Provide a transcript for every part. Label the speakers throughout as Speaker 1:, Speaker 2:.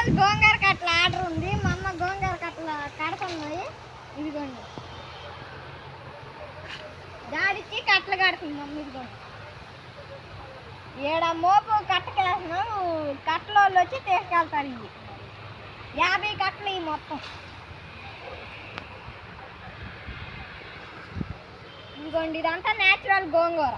Speaker 1: రోజు గోంగూర కట్టల ఆర్డర్ ఉంది. మా అమ్మ గోంగూర కట్టల కడుతున్నాయి. ఇదిగోండి దాడికి కట్టలు కడుతుంది మమ్మీ. ఇదిగోండి ఏడ మోపు కట్టకేస్తున్నాం. కట్టల వాళ్ళు వచ్చి తీసుకెళ్తారు. ఇవి 50 కట్టలు ఇవి మొత్తం. ఇదిగోండి ఇదంతా న్యాచురల్ గోంగూర.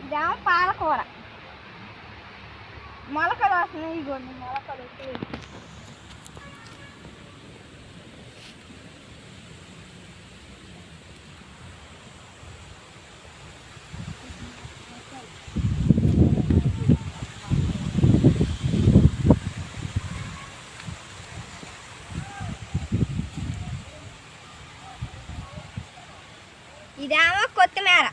Speaker 1: ఇదేమో పాలకూర. మొలకలు వస్తున్నాయి. ఇదిగోండి మొలకలు. ఇదేమో కొత్తిమీర.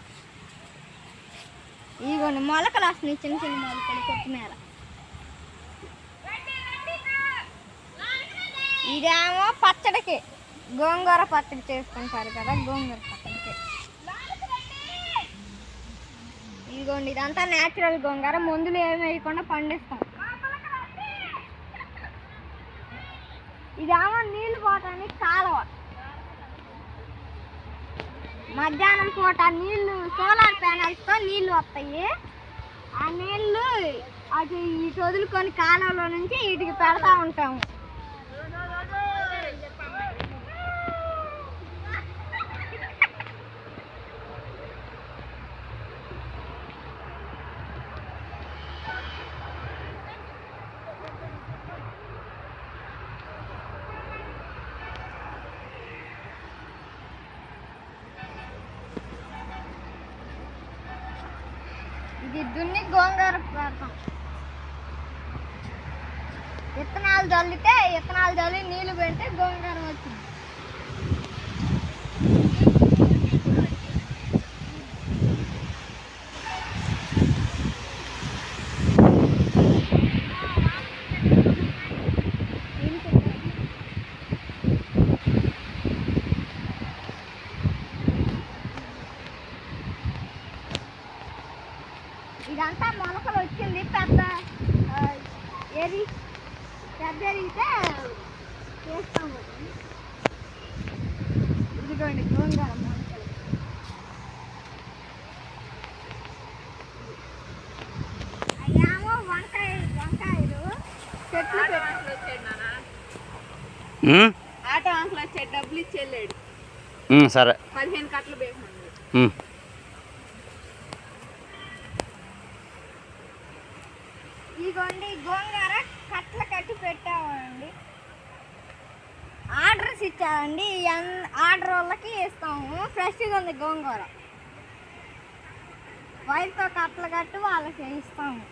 Speaker 1: ఇదిగోండి మొలకలు వస్తున్నాయి, చిన్న చిన్న మొలకలు కొత్తిమీర. ఇదేమో పచ్చడికి, గోంగూర పచ్చడి చేసుకుంటారు కదా, గోంగూర పచ్చడికి. ఇదిగోండి ఇదంతా న్యాచురల్ గోంగూర, మందులు ఏమి వేయకుండా పండిస్తాం. ఇదేమో నీళ్ళు పోవటానికి కాలువ. మధ్యాహ్నం పూట నీళ్లు సోలార్ ప్యానల్స్తో నీళ్లు వస్తాయి. ఆ నీళ్లు అటు ఇటు వదులుకొని కాలంలో నుంచి వీటికి పెడతా ఉంటాము. ఇది దున్ని గోంగూర పెడతాం. విత్తనాలు చల్లితే విత్తనాలు చల్లి నీళ్లు పెడితే గోంగూర వచ్చింది. ఇదంతా మొలకలు వచ్చింది. పెద్ద ఎరిగితే చేస్తాము. ఇదిగోండి గోంగూర మొలకలు. అయ్యామో వంకాయలు చెట్లు.
Speaker 2: ఆటో అంకుల్ వచ్చే డబ్బులు ఇచ్చి వెళ్ళాడు.
Speaker 3: సరే
Speaker 2: 15 కట్టలు వేసాను.
Speaker 1: ఇదిగోండి గోంగూర కట్టలు కట్టి పెట్టామండి. ఆర్డర్స్ ఇచ్చామండి. ఆర్డర్ వాళ్ళకి ఇస్తాము. ఫ్రెష్గా ఉంది గోంగూర. వైర్తో కట్టలు కట్టి వాళ్ళకి ఇస్తాము.